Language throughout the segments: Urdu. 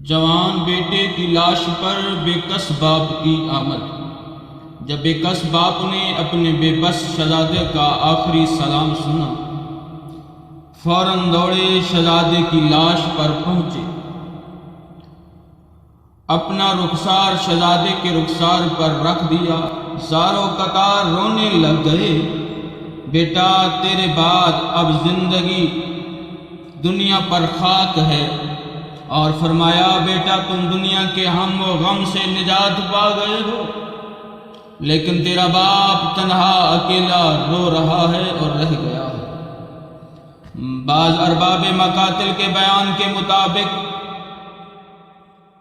جوان بیٹے کی لاش پر بے کس باپ کی آمد۔ جب بے کس باپ نے اپنے بے بس شہزادے کا آخری سلام سنا، فوراً دوڑے شہزادے کی لاش پر پہنچے، اپنا رخسار شہزادے کے رخسار پر رکھ دیا، زاروں قطار رونے لگ گئے۔ بیٹا تیرے بعد اب زندگی دنیا پر خاک ہے، اور فرمایا بیٹا تم دنیا کے ہم و غم سے نجات پا گئے ہو، لیکن تیرا باپ تنہا اکیلا رو رہا ہے اور رہ گیا ہے۔ بعض ارباب مقاتل کے بیان کے مطابق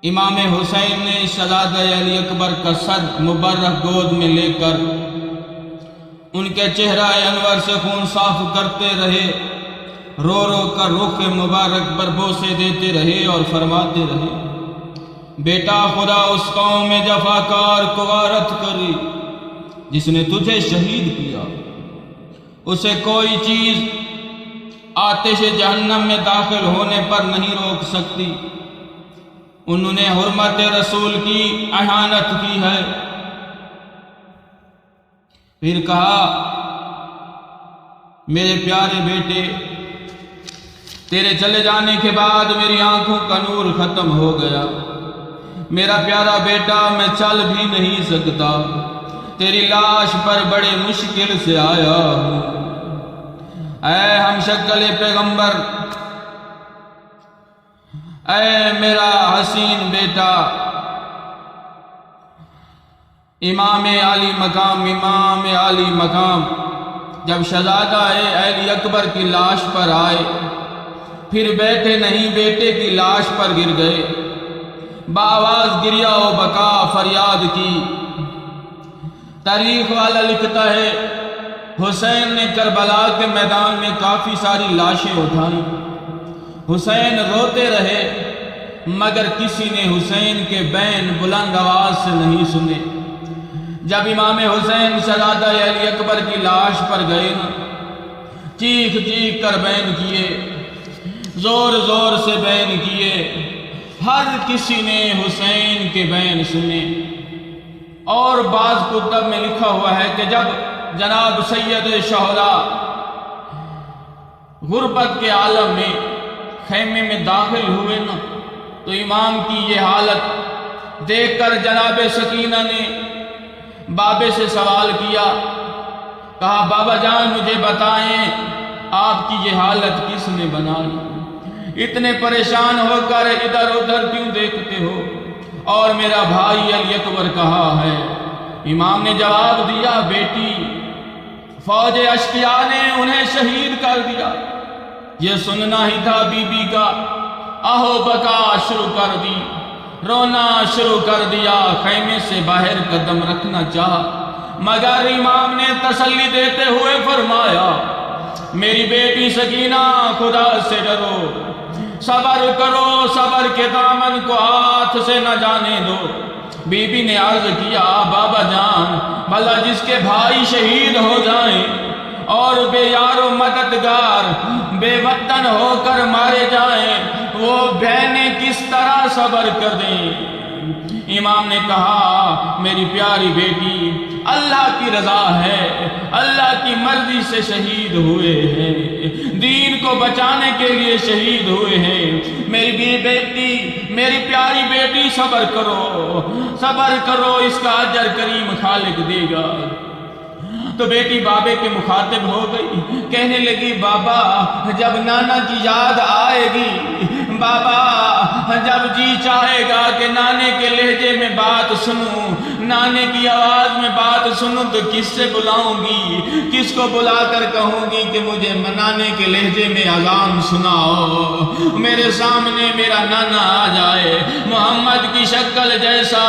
امام حسین نے شہزادہ علی اکبر کا سر مبرک گود میں لے کر ان کے چہرہ انور سے خون صاف کرتے رہے، رو رو کر رخ مبارک پر بوسے دیتے رہے اور فرماتے رہے، بیٹا خدا اس قوم میں جفاکار کو غارت کری جس نے تجھے شہید کیا، اسے کوئی چیز آتش جہنم میں داخل ہونے پر نہیں روک سکتی۔ انہوں نے حرمت رسول کی اہانت کی ہے۔ پھر کہا، میرے پیارے بیٹے، تیرے چلے جانے کے بعد میری آنکھوں کا نور ختم ہو گیا، میرا پیارا بیٹا میں چل بھی نہیں سکتا، تیری لاش پر بڑے مشکل سے آیا ہوں۔ اے ہم شکل پیغمبر، اے میرا حسین بیٹا، امام علی مقام، جب شہزادہ علی اکبر کی لاش پر آئے، پھر بیٹھے نہیں بیٹے کی لاش پر گر گئے، بآواز گریا و بکا فریاد کی۔ تاریخ والا لکھتا ہے حسین نے کربلا کے میدان میں کافی ساری لاشیں اٹھائیں، حسین روتے رہے مگر کسی نے حسین کے بین بلند آواز سے نہیں سنے۔ جب امام حسین شہزادہ علی اکبر کی لاش پر گئے نا، چیخ چیخ کر بین کیے، زور زور سے بین کیے، ہر کسی نے حسین کے بین سنے۔ اور بعض کتب میں لکھا ہوا ہے کہ جب جناب سید شہداء غربت کے عالم میں خیمے میں داخل ہوئے نا، تو امام کی یہ حالت دیکھ کر جناب سکینہ نے بابے سے سوال کیا، کہا بابا جان مجھے بتائیں آپ کی یہ حالت کس نے بنائی؟ اتنے پریشان ہو کر ادھر ادھر کیوں دیکھتے ہو؟ اور میرا بھائی علی اکبر کہاں ہے؟ امام نے جواب دیا، بیٹی فوج اشقیاء نے انہیں شہید کر دیا، یہ سننا ہی تھا بی بی کا۔ آہو بکا شروع کر دی، رونا شروع کر دیا، خیمے سے باہر قدم رکھنا چاہا، مگر امام نے تسلی دیتے ہوئے فرمایا، میری بیٹی سکینہ خدا سے ڈرو، صبر کرو، صبر کے دامن کو ہاتھ سے نہ جانے دو۔ بی بی نے عرض کیا، بابا جان بھلا جس کے بھائی شہید ہو جائیں اور بے یار و مددگار بے وطن ہو کر مارے جائیں، وہ بہنیں کس طرح صبر کر دیں؟ امام نے کہا، میری پیاری بیٹی اللہ کی رضا ہے، اللہ کی مرضی سے شہید ہوئے ہیں، دین کو بچانے کے لیے شہید ہوئے ہیں، میری بیٹی، میری پیاری بیٹی صبر کرو، اس کا اجر کریم خالق دے گا۔ تو بیٹی بابے کے مخاطب ہو گئی، کہنے لگی، بابا جب نانا کی یاد آئے گی، بابا جب جی چاہے گا کہ نانے کے لہجے میں بات سنوں، نانے کی آواز میں بات سنوں، تو کس سے بلاؤں گی؟ کس کو بلا کر کہوں گی کہ مجھے نانے کے لہجے میں اذان سناؤ؟ میرے سامنے میرا نانا آ جائے، محمد کی شکل جیسا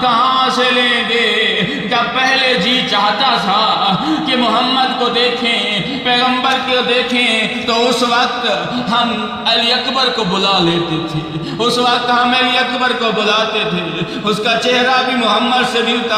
کہاں سے لیں گے؟ جب پہلے جی چاہتا تھا کہ محمد کو دیکھیں، پیغمبر کو دیکھیں، تو اس وقت ہم علی اکبر کو بلا لیتے تھے، اس وقت ہم علی اکبر کو بلاتے تھے، اس کا چہرہ بھی محمد سے ملتا